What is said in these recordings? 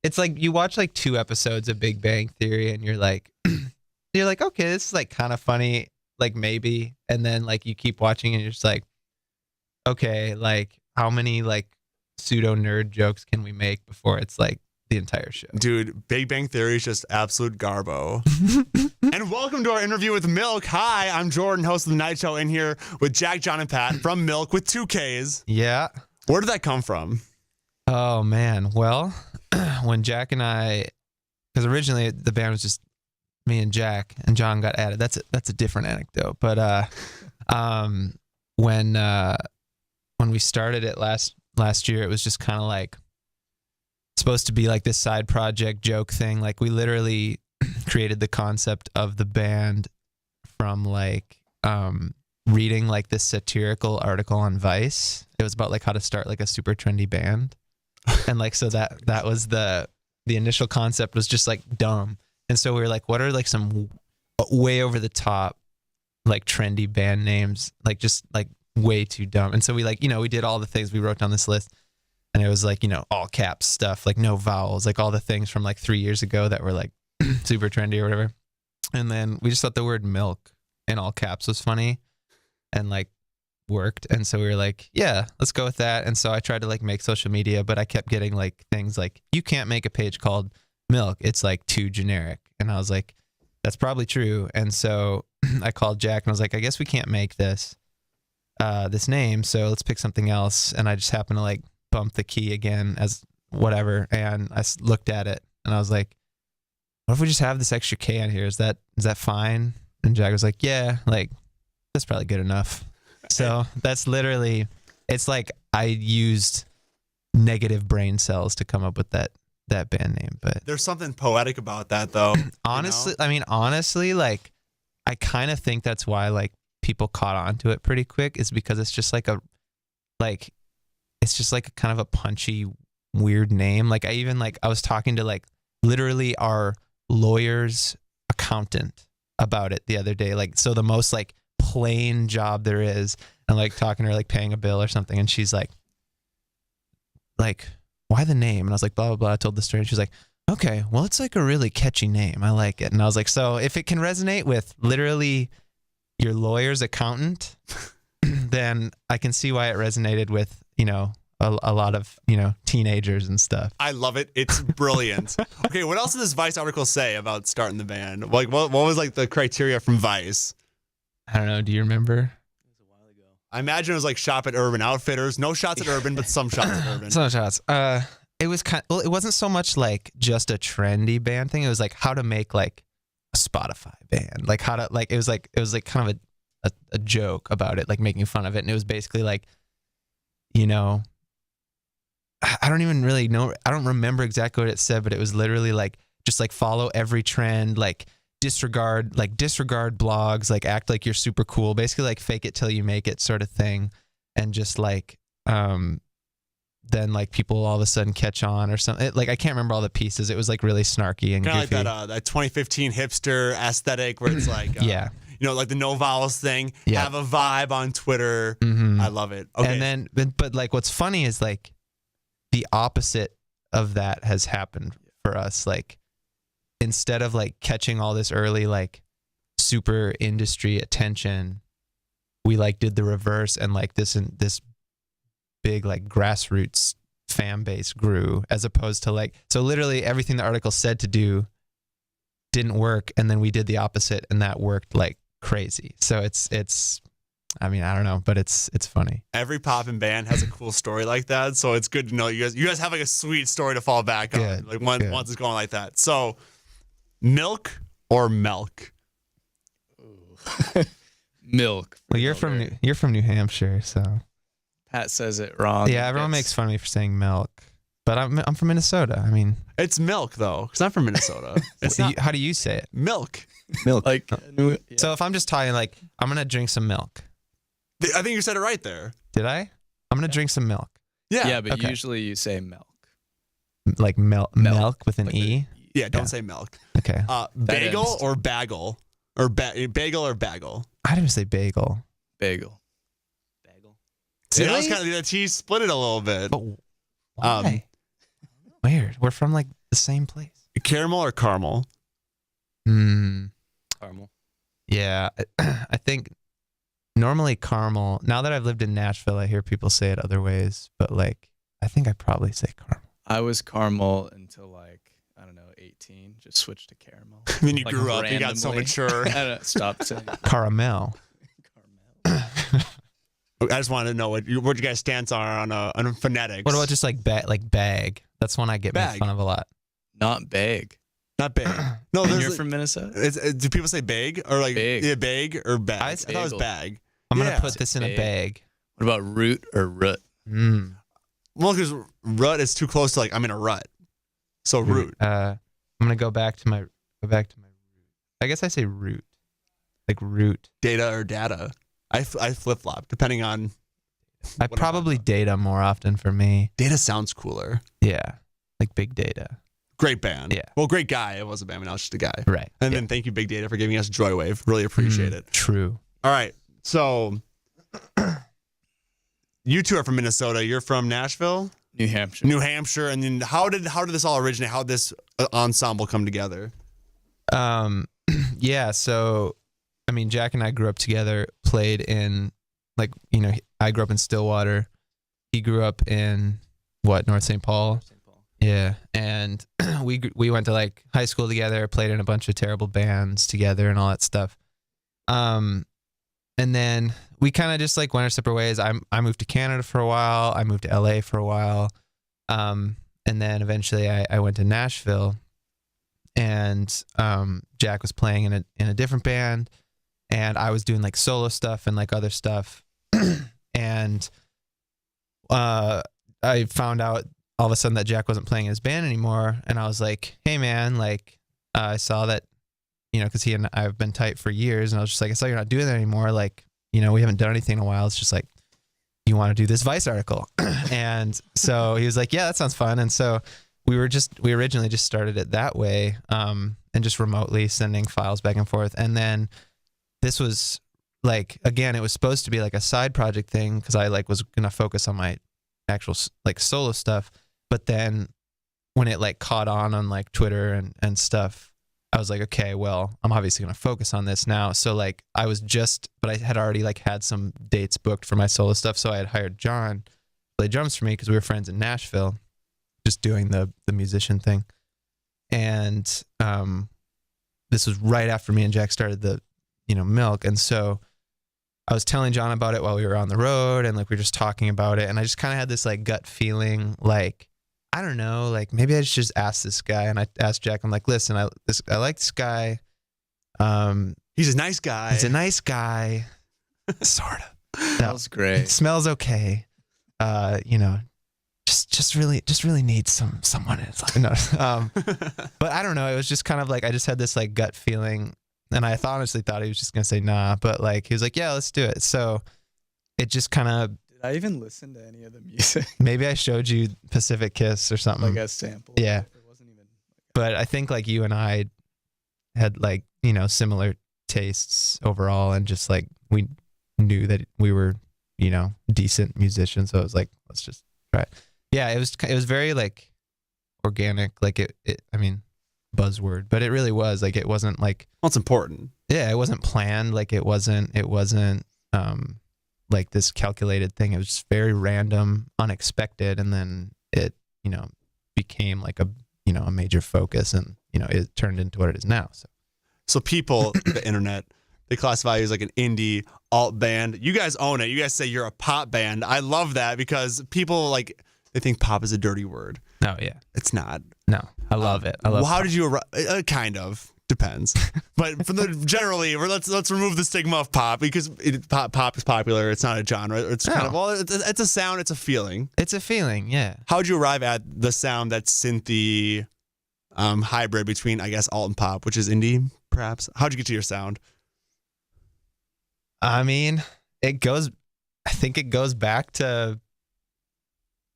it's like you watch like 2 episodes of Big Bang Theory and you're like, okay, this is like kind of funny, like maybe. And then like you keep watching and you're just like, okay, like how many like pseudo nerd jokes can we make before it's like the entire show? Dude, Big Bang Theory is just absolute garbo. And welcome to our interview with Milk. Hi, I'm Jordan, host of The Night Show, in here with Jack, John, and Pat from Milk with 2 Ks. Yeah. Where did that come from? Oh, man. Well, when Jack and I, because originally the band was just me and Jack, and John got added. That's a different anecdote. But when we started it last year, it was just kind of like supposed to be like this side project joke thing. Like we literally created the concept of the band from like reading like this satirical article on Vice. It was about like how to start like a super trendy band. And like, so that was the initial concept was just like dumb. And so we were like, what are like some way over the top, like trendy band names, like just like way too dumb. And so we like, we did all the things, we wrote down this list, and it was like, all caps stuff, like no vowels, like all the things from like 3 years ago that were like super trendy or whatever. And then we just thought the word milk in all caps was funny and like worked. And so we were like, yeah, let's go with that. And so I tried to like make social media, but I kept getting like things like, you can't make a page called Milk, it's like too generic. And I was like, that's probably true. And so I called Jack and I was like, I guess we can't make this name, so let's pick something else. And I just happened to like bump the key again as whatever, and I looked at it and I was like, what if we just have this extra K on here? Is that fine? And Jack was like, yeah, like that's probably good enough. So that's literally, it's like I used negative brain cells to come up with that band name. But there's something poetic about that, though. Honestly, I mean, honestly, like I kind of think that's why like people caught on to it pretty quick, is because it's just like it's just like a kind of a punchy, weird name. Like I was talking to like literally our lawyer's accountant about it the other day. Like, so the most like plain job there is, and like talking to her, like paying a bill or something. And she's like, why the name? And I was like, blah, blah, blah. I told the story. And she's like, okay, well, it's like a really catchy name. I like it. And I was like, so if it can resonate with literally your lawyer's accountant, then I can see why it resonated with, a lot of, teenagers and stuff. I love it. It's brilliant. Okay, what else did this Vice article say about starting the band? Like, what was like the criteria from Vice? I don't know. Do you remember? It was a while ago. I imagine it was like shop at Urban Outfitters. No shots at Urban, but some shots at Urban. Some shots. It was it wasn't so much like just a trendy band thing. It was like how to make like a Spotify band, like how to like it was like kind of a joke about it, like making fun of it. And it was basically like, I don't even really know. I don't remember exactly what it said, but it was literally like just like follow every trend, like disregard blogs, like act like you're super cool, basically like fake it till you make it sort of thing. And just like then like people all of a sudden catch on or something. Like I can't remember all the pieces. It was like really snarky and kind of goofy. Like that 2015 hipster aesthetic where it's like yeah, like the no vowels thing. Yeah. Have a vibe on Twitter. Mm-hmm. I love it. Okay. And then but like what's funny is like the opposite of that has happened for us. Like instead of like catching all this early like super industry attention, we like did the reverse, and like this big like grassroots fan base grew, as opposed to like, so literally everything the article said to do didn't work, and then we did the opposite and that worked like crazy. So it's I mean, I don't know, but it's funny. Every poppin' band has a cool story like that, so it's good to know you guys have like a sweet story to fall back on. Like once it's going like that. So, milk or milk? Milk. Well, you're from New Hampshire, so Pat says it wrong. yeah, everyone makes fun of me for saying milk, but I'm from Minnesota. I mean, it's milk though, because I'm from Minnesota. How do you say it? Milk. Milk. Like, yeah. So if I'm just talking like, I'm gonna drink some milk. I think you said it right there. Did I? I'm gonna drink some milk. Yeah. Yeah, but okay. usually you say milk. Like milk with an like E. Yeah, don't say milk. Okay. Bagel or bagel, or bagel or bagel. I didn't say bagel. Bagel. See, that Really? was kind of he split it a little bit. But why? Weird. We're from like the same place. Caramel or caramel? Caramel. Yeah, I think normally caramel. Now that I've lived in Nashville, I hear people say it other ways, but like I think I probably say caramel. I was caramel until like, I don't know, 18. Just switched to caramel. And then you Like grew up, you got so randomly. mature. I don't, stop saying Caramel. caramel. I just wanted to know what you guys' stance are on phonetics. What about just like bag? That's one I get made Bag. fun of a lot. Not bag. Not big. No, And there's you're like, from Minnesota? do people say bag or like Bag. yeah, bag or bag? I thought it was Bagel. bag. I'm gonna Yeah. put this in a bag. What about root or root? Well, because rut is too close to like I'm in a rut. So root. I'm gonna go back to my root. I guess I say root, like root. Data or data. I flip flop depending on. I what I'm probably talking data more often for me. about. Data sounds cooler. Yeah, like big data. Great band. Yeah. Well, great guy. It was a band, but now it's just a guy. Right. And yeah. then thank you, Big Data, for giving us Joywave. Really appreciate it. True. All right. So you two are from Minnesota. You're from Nashville, New Hampshire. New Hampshire. And then how did this all originate? How did this ensemble come together? Yeah. So, I mean, Jack and I grew up together. Played in, like, you know, I grew up in Stillwater. He grew up in North St. Paul. Yeah, and we went to like high school together, played in a bunch of terrible bands together and all that stuff. And then we kind of just like went our separate ways. I moved to Canada for a while. I moved to LA for a while. And then eventually I went to Nashville, and Jack was playing in a different band, and I was doing like solo stuff and like other stuff. And I found out all of a sudden that Jack wasn't playing in his band anymore. And I was like, hey man, like, I saw that, you know, cause he and I have been tight for years. And I was just like, I saw you're not doing that anymore. Like, you know, we haven't done anything in a while. It's just like, you want to do this Vice article. And so he was like, yeah, that sounds fun. And so we originally just started it that way. And just remotely sending files back and forth. And then this was like, again, it was supposed to be like a side project thing. Cause I like was going to focus on my actual like solo stuff. But then when it like caught on like Twitter and stuff, I was like, okay, well, I'm obviously going to focus on this now. So like but I had already like had some dates booked for my solo stuff. So I had hired John to play drums for me because we were friends in Nashville, just doing the musician thing. And this was right after me and Jack started the, you know, Milk. And so I was telling John about it while we were on the road, and like we were just talking about it. And I just kind of had this like gut feeling, like, I don't know, like maybe I should just ask this guy. And I asked Jack, I'm like, listen, I like this guy. He's a nice guy. He's a nice guy, sort of. Smells great. Smells okay. You know, just really needs someone in his life. No, but I don't know. It was just kind of like I just had this like gut feeling, and I honestly thought he was just gonna say nah, but like he was like, yeah, let's do it. So it just kind of. Did I even listen to any of the music? Maybe I showed you Pacific Kiss or something. Like a sample? Yeah. It wasn't even. But I think like you and I had like, you know, similar tastes overall, and just like we knew that we were, you know, decent musicians. So it was like, let's just try it. Yeah, it was very like organic, like it I mean, buzzword, but it really was like, it wasn't like, Well, it's important. yeah, it wasn't planned. Like it wasn't like this calculated thing. It was just very random, unexpected. And then it, you know, became like a, you know, a major focus, and, you know, it turned into what it is now. So people, the internet, they classify you as like an indie alt band. You guys own it. You guys say you're a pop band. I love that because people like, they think pop is a dirty word. No, yeah. It's not. No, I love it. I love Well, how pop. did you kind of depends, but for the generally, let's remove the stigma of pop, because pop is popular. It's not a genre. It's kind of, well, it's a sound. It's a feeling. It's a feeling, yeah. How would you arrive at the sound that's synthy, hybrid between, I guess, alt and pop, which is indie, perhaps? How'd you get to your sound? I mean, I think it goes back to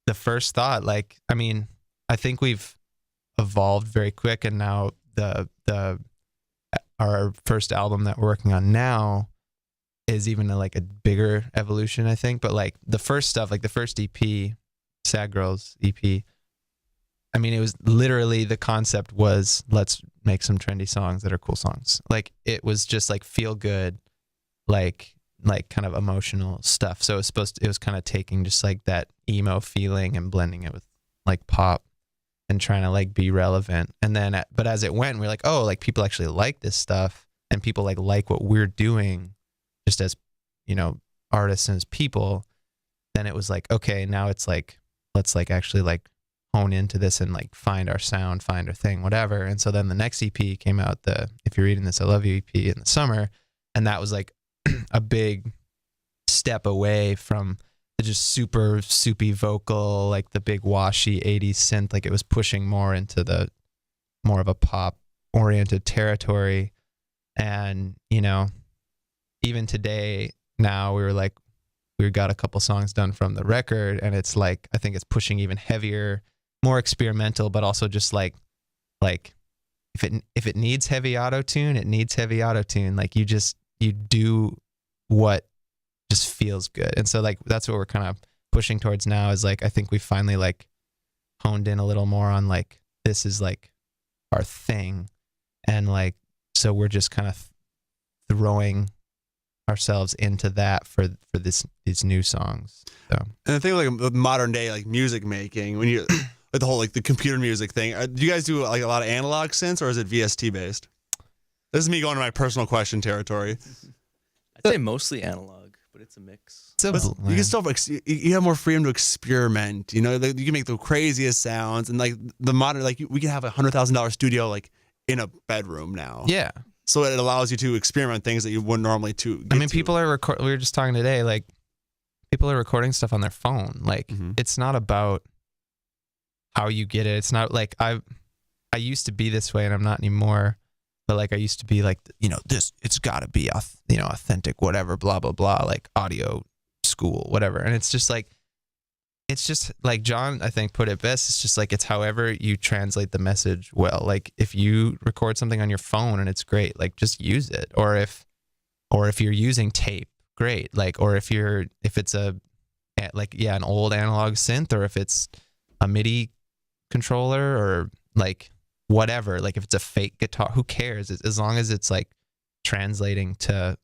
the first thought. Like, I mean, I think we've evolved very quick, and now our first album that we're working on now is even like a bigger evolution, I think. But like the first stuff, like the first EP, Sad Girls EP, I mean, it was literally, the concept was, let's make some trendy songs that are cool songs. Like, it was just like feel good, like kind of emotional stuff. So it was kind of taking just like that emo feeling and blending it with like pop and trying to like be relevant. And then, but as it went, we're like, oh, like people actually like this stuff, and people like what we're doing just as, you know, artists and as people. Then it was like, okay, now it's like, let's like actually like hone into this and like find our sound, find our thing, whatever. And so then the next EP came out, the If You're Reading This, I Love You EP, in the summer. And that was like a big step away from the just super soupy vocal, like the big washy 80s synth. Like, it was pushing more into the more of a pop oriented territory. And, you know, even today now, we got a couple songs done from the record, and it's like, I think it's pushing even heavier, more experimental, but also just like if it needs heavy auto-tune, it needs heavy auto-tune. Like, you do what just feels good. And so like, that's what we're kind of pushing towards now, is like, I think we finally like honed in a little more on like, this is like our thing. And like, so we're just kind of throwing ourselves into that for these new songs. So. And the thing like with modern day like music making, when you like the whole like the computer music thing, do you guys do like a lot of analog synths, or is it VST based? This is me going to my personal question territory. I'd say mostly analog, but it's a mix. You can still you have more freedom to experiment. You know, you can make the craziest sounds, and like the modern, like we can have $100,000 studio like in a bedroom now. Yeah. So it allows you to experiment things that you wouldn't normally people are we were just talking today, like people are recording stuff on their phone. Like, it's not about how you get it. It's not like I used to be this way, and I'm not anymore. But like, I used to be like, you know, it's got to be, you know, authentic, whatever, blah, blah, blah, like audio school, whatever. And it's just like John, I think, put it best. It's just like, it's however you translate the message well. Like, if you record something on your phone and it's great, like, just use it. Or if you're using tape, great. Like, or if it's an old analog synth, or if it's a MIDI controller, or like whatever, like if it's a fake guitar, who cares? As long as it's like translating to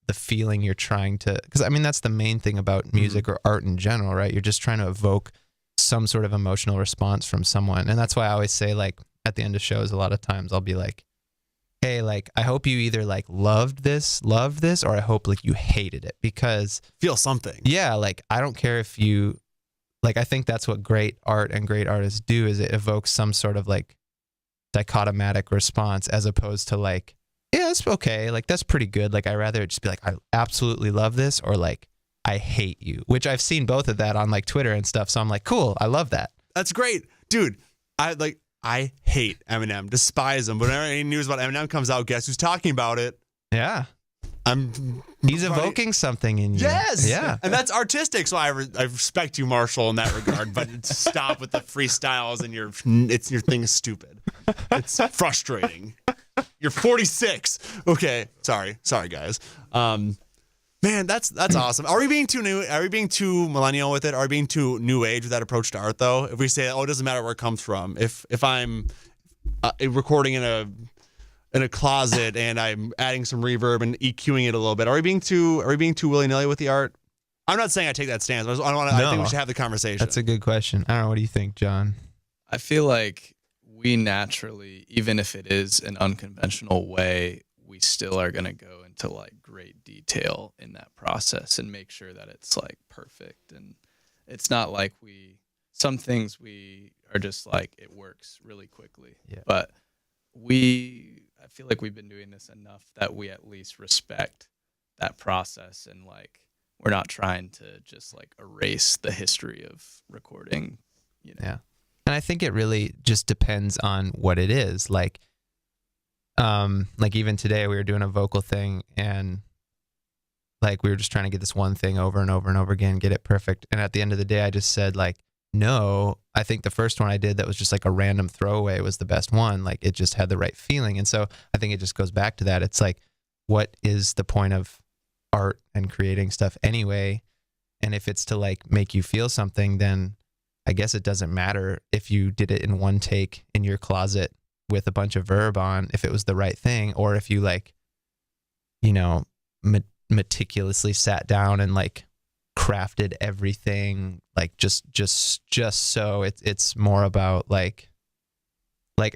the feeling you're trying to, because I mean, that's the main thing about music or art in general, right? You're just trying to evoke some sort of emotional response from someone. And that's why I always say, like, at the end of shows, a lot of times I'll be like, hey, like, I hope you either like loved this, or I hope like you hated it, because feel something. Yeah. Like, I don't care if you, like, I think that's what great art and great artists do, is it evokes some sort of like dichotomatic response, as opposed to like, yeah, that's okay, like that's pretty good. Like, I'd rather it just be like, I absolutely love this, or like, I hate you, which I've seen both of that on like Twitter and stuff. So I'm like, cool, I love that. That's great, dude. I hate Eminem, despise him. But whenever any news about Eminem comes out, guess who's talking about it? Yeah. He's evoking something in you. Yes. Yeah. And that's artistic. So I respect you, Marshall, in that regard. But stop with the freestyles, and your thing is stupid. It's frustrating. You're 46. Okay. Sorry, guys. Man, that's awesome. Are we being too new? Are we being too millennial with it? Are we being too new age with that approach to art, though? If we say, oh, it doesn't matter where it comes from. If I'm recording in a closet and I'm adding some reverb and EQing it a little bit, are we being too willy-nilly with the art? I'm not saying I take that stance. I think we should have the conversation. That's a good question. I don't know. What do you think, John? I feel like we naturally, even if it is an unconventional way, we still are going to go into like great detail in that process and make sure that it's like perfect. And it's not like some things we are just like, it works really quickly. Yeah. But I feel like we've been doing this enough that we at least respect that process, and like, we're not trying to just like erase the history of recording, you know? Yeah. And I think it really just depends on what it is. Like even today we were doing a vocal thing, and like, we were just trying to get this one thing over and over and over again, get it perfect. And at the end of the day, I just said like, no, I think the first one I did that was just like a random throwaway was the best one. Like, it just had the right feeling. And so I think it just goes back to that. It's like, what is the point of art and creating stuff anyway? And if it's to like make you feel something, then I guess it doesn't matter if you did it in one take in your closet with a bunch of verb on, if it was the right thing, or if you like, you know, meticulously sat down and like crafted everything, like just so it's more about like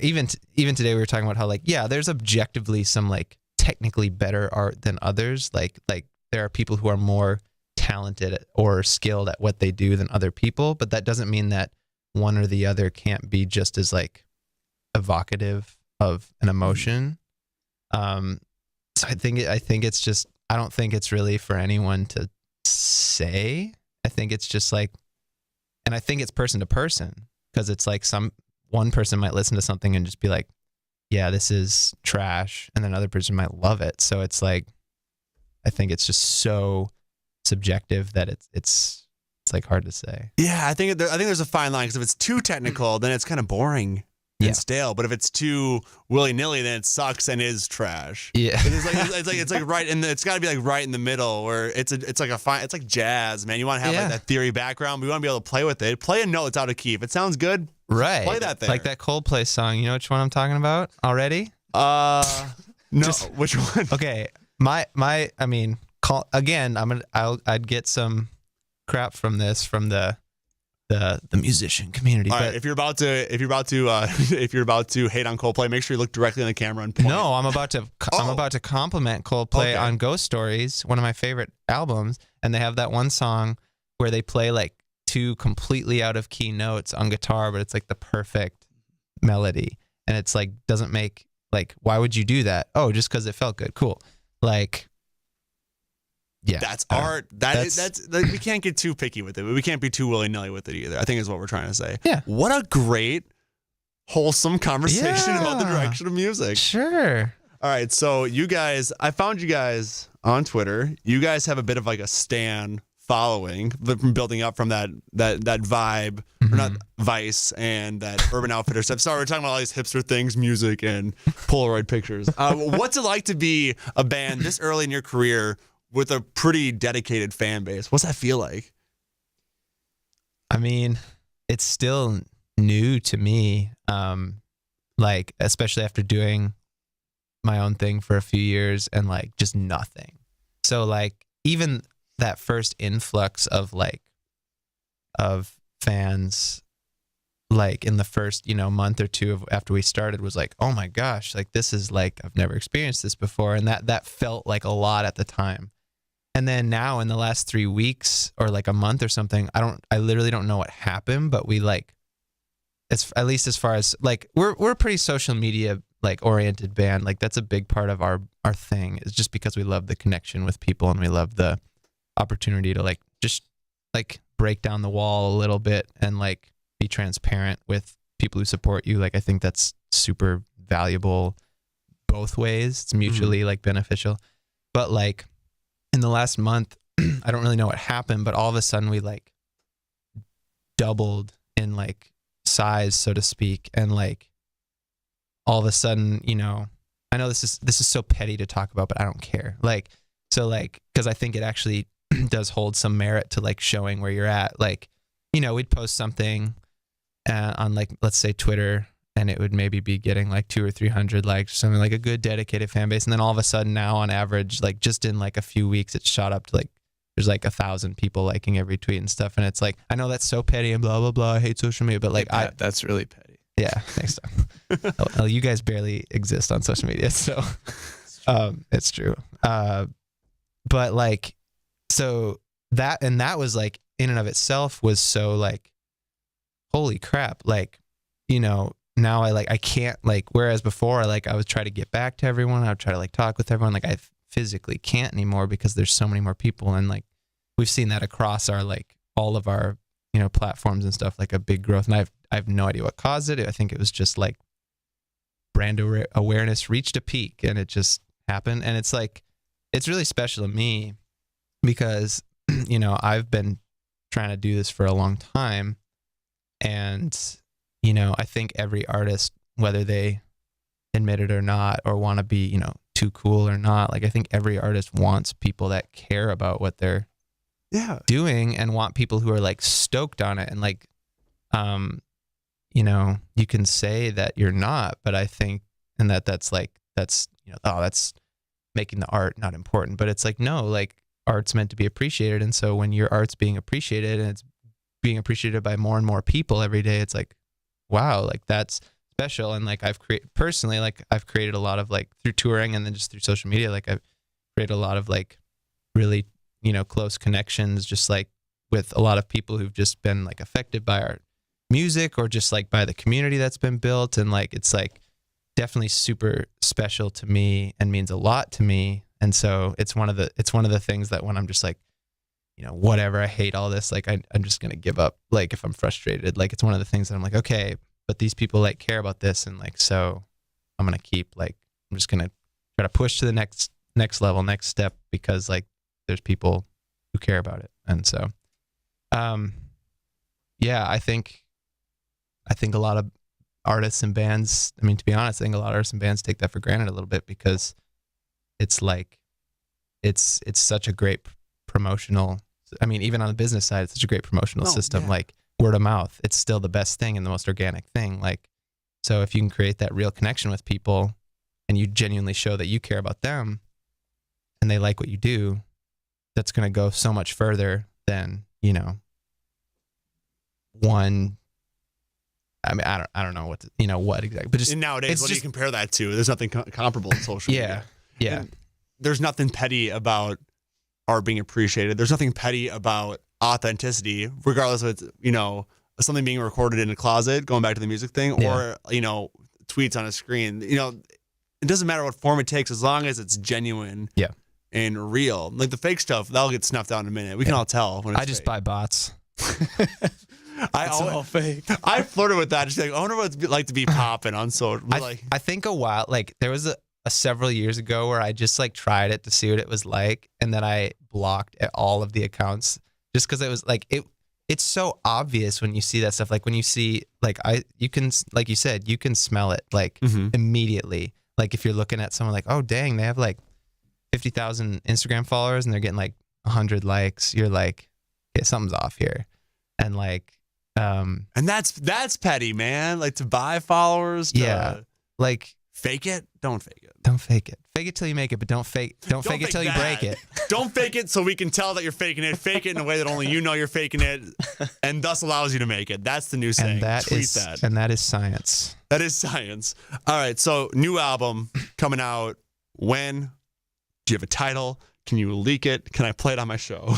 even today we were talking about how like, yeah, there's objectively some like technically better art than others. Like there are people who are more talented or skilled at what they do than other people, but that doesn't mean that one or the other can't be just as like evocative of an emotion. So I think it's just, I don't think it's really for anyone to say. I think it's just like, and I think it's person to person, because it's like one person might listen to something and just be like, yeah, this is trash, and then another person might love it. So it's like, I think it's just so subjective that it's like hard to say. Yeah, I think there's a fine line, because if it's too technical, then it's kind of boring and stale. But if it's too willy nilly, then it sucks and is trash. Yeah, it's like right in the, it's got to be like right in the middle, where it's like jazz, man. You want to have like that theory background, but you want to be able to play with it. Play a note that's out of key. If it sounds good, right, play that thing. Like that Coldplay song. You know which one I'm talking about already? No, which one? Okay, I mean, again, I'd get some crap from this from the musician community. All right, if you're about to hate on Coldplay, make sure you look directly in the camera and point. No, I'm about to compliment Coldplay on Ghost Stories, one of my favorite albums, and they have that one song where they play like two completely out of key notes on guitar, but it's like the perfect melody, and it's like doesn't make like, why would you do that? Oh, just because it felt good. Cool. Like, yeah, that's art. That's like, we can't get too picky with it, but we can't be too willy-nilly with it either, I think is what we're trying to say. Yeah. What a great, wholesome conversation about the direction of music. Sure. All right, so you guys, I found you guys on Twitter. You guys have a bit of like a stan following from building up from that vibe, or not Vice, and that Urban Outfitter stuff. Sorry, we're talking about all these hipster things, music and Polaroid pictures. What's it like to be a band this early in your career with a pretty dedicated fan base? What's that feel like? I mean, it's still new to me. Like, especially after doing my own thing for a few years and like just nothing. So like even that first influx of fans, like in the first, month or two after we started, was like, oh my gosh, like this is like, I've never experienced this before. And that felt like a lot at the time. And then now in the last 3 weeks or like a month or something, I literally don't know what happened, but we like, it's at least as far as like, we're a pretty social media like oriented band. Like that's a big part of our thing, is just because we love the connection with people and we love the opportunity to like, just like break down the wall a little bit and like be transparent with people who support you. Like, I think that's super valuable both ways. It's mutually like beneficial. But like in the last month, I don't really know what happened, but all of a sudden we like doubled in like size, so to speak. And like all of a sudden, I know this is so petty to talk about, but I don't care. Like, so like, cause I think it actually does hold some merit to like showing where you're at. Like, we'd post something on like, let's say Twitter, and it would maybe be getting like 200 or 300 likes, something like a good dedicated fan base. And then all of a sudden now on average, like just in like a few weeks, it shot up to like, there's like 1,000 people liking every tweet and stuff. And it's like, I know that's so petty and blah, blah, blah. I hate social media, but like, that's really petty. Yeah. Thanks. Well, you guys barely exist on social media. So, it's true. But like, so that was like in and of itself was so like, holy crap. Like, now I can't like, whereas before I would try to get back to everyone. I would try to like talk with everyone. Like I physically can't anymore because there's so many more people. And like, we've seen that across our, like all of our, platforms and stuff, like a big growth. And I have no idea what caused it. I think it was just like brand awareness reached a peak and it just happened. And it's like, it's really special to me because, I've been trying to do this for a long time. And, I think every artist, whether they admit it or not, or want to be, too cool or not, like I think every artist wants people that care about what they're doing and want people who are like stoked on it and like you know, you can say that you're not, but I think, and that's you know, oh, that's making the art not important. But it's like, no, like art's meant to be appreciated. And so when your art's being appreciated and it's being appreciated by more and more people every day, it's like, wow, like that's special. And like I've created a lot of, like, through touring and then just through social media, like I've created a lot of like really, you know, close connections, just like with a lot of people who've just been like affected by our music or just like by the community that's been built. And like, it's like definitely super special to me and means a lot to me. And so it's one of the things that when I'm just like, you know, whatever, I hate all this, like I'm just going to give up. Like if I'm frustrated, like it's one of the things that I'm like, okay, but these people like care about this. And like, so I'm going to keep like, I'm just going to try to push to the next level, next step, because like there's people who care about it. And so, yeah, I think a lot of artists and bands, I mean, to be honest, I think a lot of artists and bands take that for granted a little bit, because it's like, it's such a great promotional, I mean, even on the business side, it's such a great promotional system. Yeah. Like word of mouth, it's still the best thing and the most organic thing. Like, so if you can create that real connection with people and you genuinely show that you care about them and they like what you do, that's going to go so much further than, you know, one. I mean, I don't know what you know what exactly, but just and nowadays, what do you compare that to? There's nothing comparable in social media. Yeah. And there's nothing petty about art being appreciated. There's nothing petty about authenticity, regardless of it's, you know, something being recorded in a closet, going back to the music thing, or, you know, tweets on a screen. You know, it doesn't matter what form it takes as long as it's genuine. Yeah. And real. Like the fake stuff, that'll get snuffed out in a minute. We can all tell when it's I just fake. buy bots. It's all fake. I flirted with that. Just like, I wonder what it's like to be popping on social. I think a while, like there was a several years ago where I just like tried it to see what it was like, and then I blocked all of the accounts just because it was like it's so obvious when you see that stuff. Like when you see you can, like you said, you can smell it like immediately. Like if you're looking at someone like, oh dang, they have like 50,000 Instagram followers and they're getting like 100 likes, you're like, okay, something's off here. And like, and that's petty, man. Like to buy followers. Like fake it. Don't fake it. Don't fake it. Fake it till you make it, but don't fake it till you break it. Don't fake it so we can tell that you're faking it. Fake it in a way that only you know you're faking it, and thus allows you to make it. That's the new saying. And that is science. That is science. All right. So new album coming out. When? Do you have a title? Can you leak it? Can I play it on my show?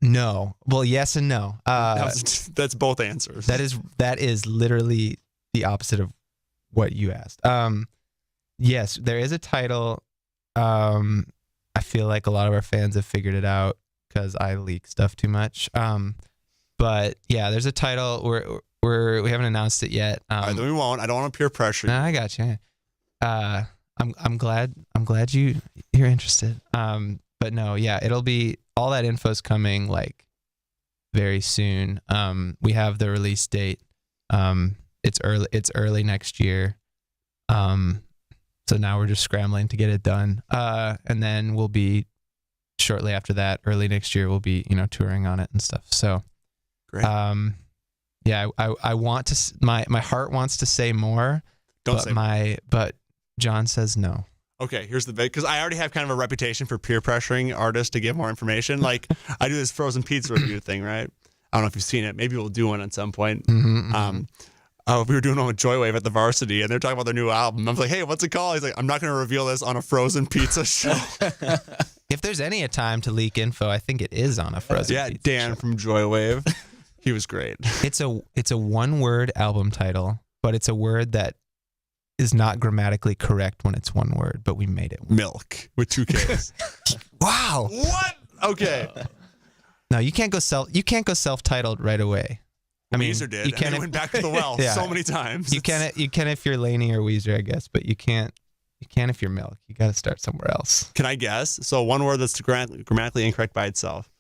No. Well, yes and no. That's both answers. That is literally the opposite of what you asked. Yes, there is a title. I feel like a lot of our fans have figured it out because I leak stuff too much. But yeah, there's a title. We haven't announced it yet. All right, then we won't. I don't want to peer pressure. No, I got you. I'm glad you're interested. But no, yeah, it'll be, all that info's coming like very soon. We have the release date. It's early next year. So now we're just scrambling to get it done. And then we'll be shortly after that, early next year, we'll be, you know, touring on it and stuff. So, great. Yeah, I want to, my heart wants to say more, but John says no. Okay, here's the big, because I already have kind of a reputation for peer pressuring artists to give more information. Like I do this frozen pizza review thing, right? I don't know if you've seen it. Maybe we'll do one at some point. We were doing one with Joywave at the Varsity, and they're talking about their new album. I was like, hey, what's it called? He's like, I'm not going to reveal this on a frozen pizza show. If there's any time to leak info, I think it is on a frozen pizza Dan show. from Joywave. He was great. It's a one-word album title, but it's a word that is not grammatically correct when it's one word, but we made it. Milk with 2 Ks. Wow. What? Okay. No, you can't go self-titled right away. I mean, Weezer did. You can't. And they went back to the well so many times. You can if you're Laney or Weezer, I guess, but you can't if you're Milk. You got to start somewhere else. Can I guess? So one word that's grammatically incorrect by itself.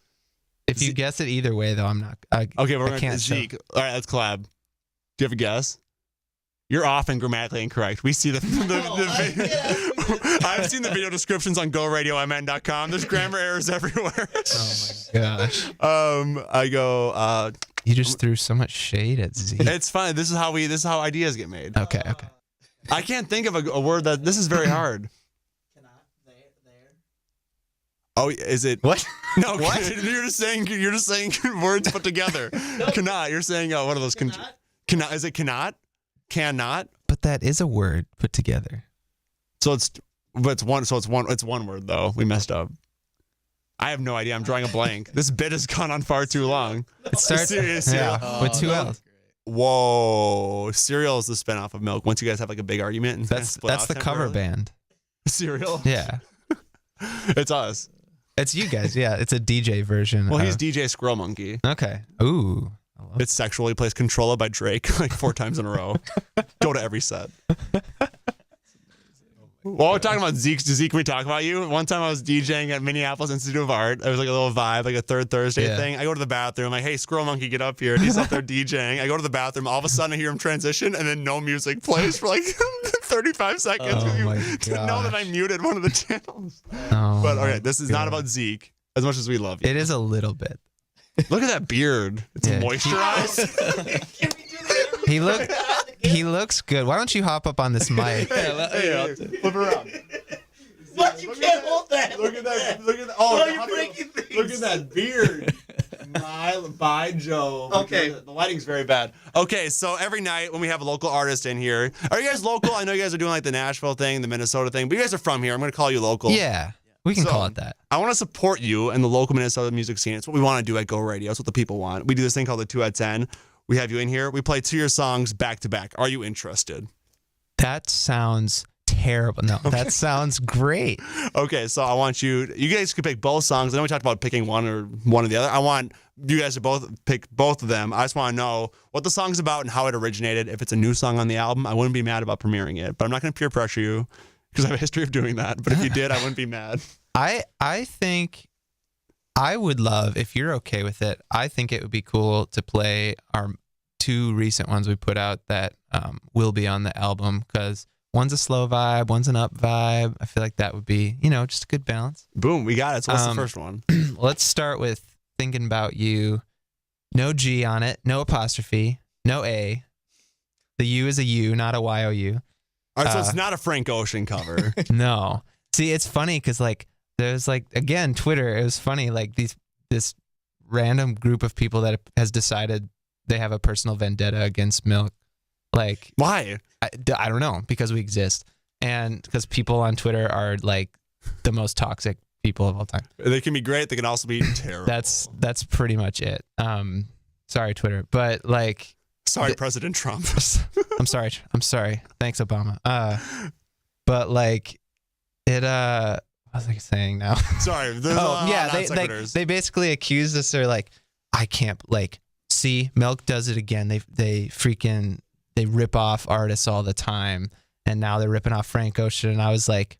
If you guess it either way, though, I'm not. Okay, we're going to can't. Zeke. All right, let's collab. Do you have a guess? You're often grammatically incorrect. We see the video. I've seen the video descriptions on GoRadioMN.com. There's grammar errors everywhere. Oh my gosh. I go You just threw so much shade at Z. It's fine. This is how ideas get made. Okay. I can't think of a word that. This is very hard. Oh, is it What? No, what? You're just saying words put together. Cannot. You're saying what are those? Cannot. Is it cannot? Cannot. But that is a word put together. So it's one word though. We messed up. I have no idea. I'm drawing a blank. This bit has gone on far too long. It starts Serious. with two L's. Whoa. Cereal is the spinoff of Milk. Once you guys have like a big argument and That's the cover band. Cereal. Yeah. It's us. It's you guys. Yeah. It's a DJ version. Well, he's DJ Squirrel Monkey. Okay. Ooh. It's sexually plays Controlla by Drake like 4 times in a row. Go to every set. While we're talking about Zeke, can we talk about you? One time I was DJing at Minneapolis Institute of Art. It was like a little vibe, like a third Thursday thing. I go to the bathroom, I'm like, hey, Squirrel Monkey, get up here. And he's up there DJing. I go to the bathroom. All of a sudden, I hear him transition, and then no music plays for like 35 seconds. Oh my to know that I muted one of the channels. Oh But okay, this is not about Zeke, as much as we love you. It is a little bit. Look at that beard. It's moisturized. He looks good. Why don't you hop up on this mic? Hey, flip around. What? You can't hold that. Look at that. Look at that. Oh, you're breaking things. Look at that beard. By Joe. Okay. The lighting's very bad. Okay, so every night when we have a local artist in here, are you guys local? I know you guys are doing like the Nashville thing, the Minnesota thing, but you guys are from here. I'm going to call you local. Yeah. We can So, call it that. I want to support you and the local Minnesota music scene. It's what we want to do at Go Radio. It's what the people want. We do this thing called the 2 at 10. We have you in here. We play 2 of your songs back to back. Are you interested? That sounds terrible. No, that sounds great. Okay, so I want you guys could pick both songs. I know we talked about picking one or the other. I want you guys to both pick both of them. I just want to know what the song's about and how it originated. If it's a new song on the album, I wouldn't be mad about premiering it, but I'm not going to peer pressure you because I have a history of doing that. But if you did, I wouldn't be mad. I think I would love, if you're okay with it, I think it would be cool to play our 2 recent ones we put out that will be on the album, because one's a slow vibe, one's an up vibe. I feel like that would be, just a good balance. Boom, we got it. So what's the first one? Let's start with Thinking About You. No G on it, no apostrophe, no A. The U is a U, not a Y-O-U. All right, so it's not a Frank Ocean cover. No. See, it's funny because there's again, Twitter, it was funny, this random group of people that has decided they have a personal vendetta against Milk. Why? I don't know, because we exist. And because people on Twitter are the most toxic people of all time. They can be great. They can also be terrible. That's pretty much it. Sorry, Twitter. But sorry, President Trump. I'm sorry. Thanks, Obama. But it, what was I saying now? Sorry. They basically accused us. They're like, I can't, see, Milk does it again. They rip off artists all the time, and now they're ripping off Frank Ocean. And I was like,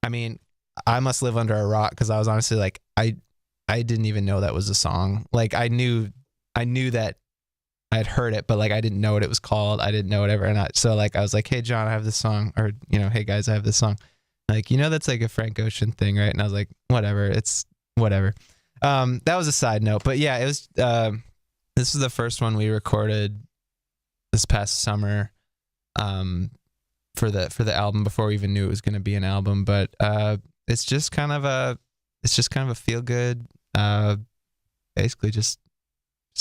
I mean, I must live under a rock, because I was honestly I didn't even know that was a song. I knew that I'd heard it, but I didn't know what it was called. I didn't know whatever. And I was like, hey John, I have this song, or hey guys, I have this song. That's a Frank Ocean thing, right? And I was like, whatever, it's whatever. That was a side note, but yeah, it was. This was the first one we recorded this past summer, for the album, before we even knew it was going to be an album. But it's just kind of a feel good, basically just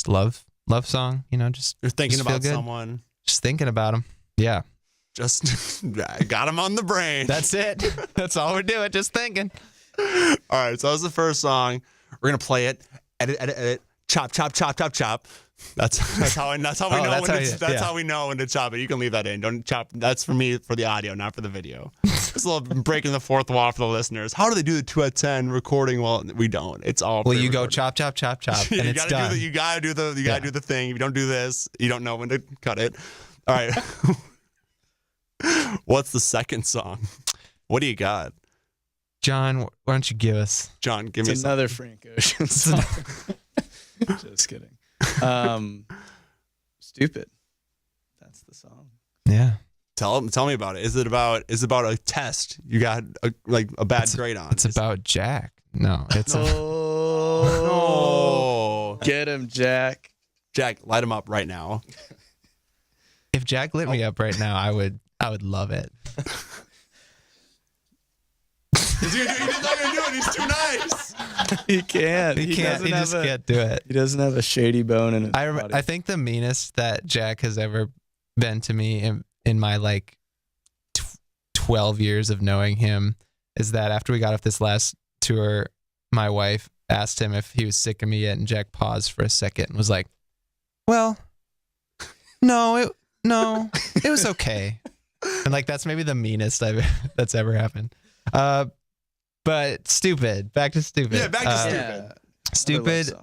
love song. Just you're thinking just about feel good. someone. Just thinking about him. Yeah. Just got him on the brain. That's it. That's all we're doing. Just thinking. All right. So that was the first song. We're gonna play it. Edit. Chop. That's how we know how we know when to chop it. You can leave that in. Don't chop. That's for me, for the audio, not for the video. It's a little breaking the fourth wall for the listeners. How do they do the 2 at 10 recording? Well, we don't. It's all. Well, you go chop, and it's done. You gotta do the thing. If you don't do this, you don't know when to cut it. All right. What's the second song? What do you got? John, why don't you give us? John, give me another Frank Ocean song. Just kidding. Stupid. That's the song. Yeah. Tell me about it. Is it about a test you got a bad grade on? It's about Jack. No, it's no. Get him, Jack. Jack, light him up right now. If Jack lit me up right now, I would love it. He's not gonna do it. He's too nice. He can't. He can't. He just can't do it. He doesn't have a shady bone in his body. I think the meanest that Jack has ever been to me in my like 12 years of knowing him is that after we got off this last tour, my wife asked him if he was sick of me yet, and Jack paused for a second and was like, "Well, no, it was okay." And like that's maybe the meanest that's ever happened. But stupid. Back to stupid. Yeah, back to stupid. Stupid.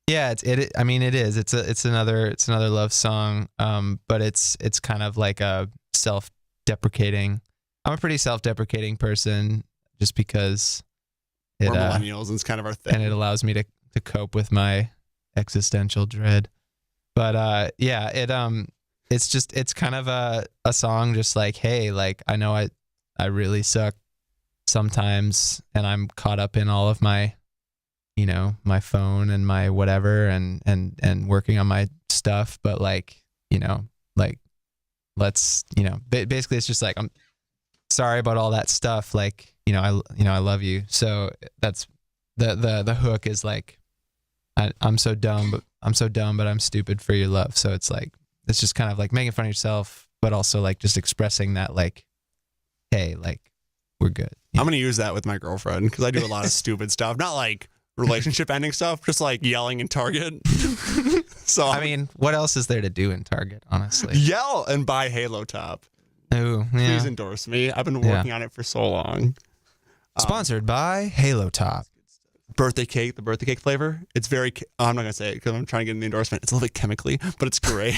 Yeah, I mean, it is. It's another love song. But it's kind of like a self-deprecating. I'm a pretty self-deprecating person, just because we're millennials, and it's kind of our thing, and it allows me to cope with my existential dread. But yeah, it's kind of a song, just like, hey, like I know I really suck sometimes, and I'm caught up in all of my, my phone and my whatever, and working on my stuff, but like, like let's, basically it's just like, I'm sorry about all that stuff, like, I love you. So that's the hook is like, I'm so dumb, but I'm stupid for your love. So it's like, it's just kind of like making fun of yourself, but also like just expressing that, like, hey, like, we're good. I'm going to use that with my girlfriend, because I do a lot of stupid stuff. Not like relationship ending stuff, just like yelling in Target. So I mean, what else is there to do in Target, honestly? Yell and buy Halo Top. Oh, yeah. Please endorse me. I've been working on it for so long. Sponsored by Halo Top. Birthday cake, the birthday cake flavor. It's very, I'm not going to say it because I'm trying to get in the endorsement. It's a little bit chemically, but it's great.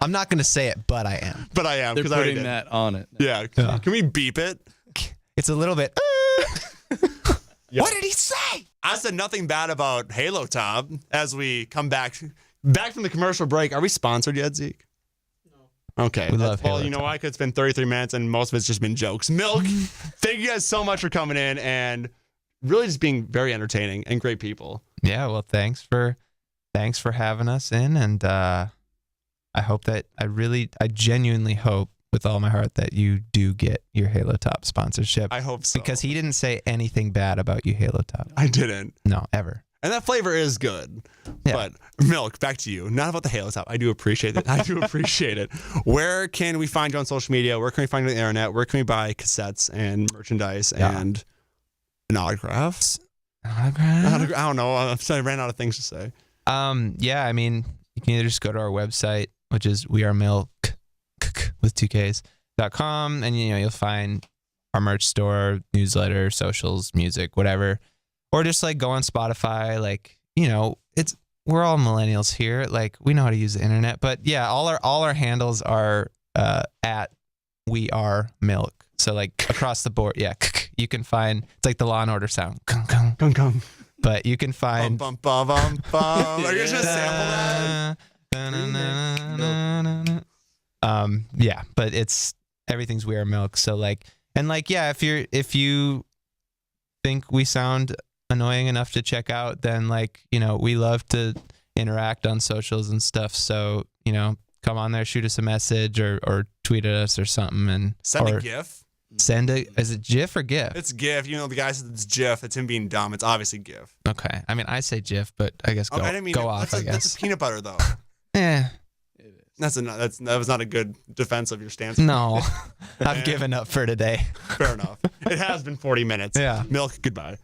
I'm not going to say it, but I am. But I am. They're because I putting that on it. Yeah. Can we beep it? It's a little bit. Yeah. What did he say? I said nothing bad about Halo Top as we come back from the commercial break. Are we sponsored yet, Zeke? No. Okay. We love well, Halo you know Top. why? Because it's been 33 minutes and most of it's just been jokes. Milk, thank you guys so much for coming in and really just being very entertaining and great people. Yeah, well, thanks for having us in, and I hope that I genuinely hope with all my heart that you do get your Halo Top sponsorship. I hope so. Because he didn't say anything bad about you, Halo Top. I didn't. No, ever. And that flavor is good. Yeah. But Milk, back to you. Not about the Halo Top. I do appreciate it. I do appreciate it. Where can we find you on social media? Where can we find you on the internet? Where can we buy cassettes and merchandise and an autograph? Autograph? I don't know. I ran out of things to say. Yeah, I mean, you can either just go to our website, which is wearemilk with 2ks.com, and you'll find our merch store, newsletter, socials, music, whatever. Or just like go on Spotify, like, we're all millennials here, like we know how to use the internet. But yeah, all our handles are at we are milk. So like across the board, yeah, you can find, it's like the Law and Order sound. Gung. But you can find Bum, bum, bum, bum. Are you just gonna sample that? Yeah, but it's everything's We Are Milk. So like, and like, yeah, if you think we sound annoying enough to check out, then like, we love to interact on socials and stuff. So, come on there, shoot us a message or tweet at us or something, and Send a GIF. Is it GIF or GIF? It's GIF. The guy says it's GIF. It's him being dumb. It's obviously GIF. Okay. I mean, I say GIF, but I guess go off, I guess. That's peanut butter, though. Yeah. That was not a good defense of your stance. No, I've given up for today. Fair enough. It has been 40 minutes. Yeah. Milk, goodbye.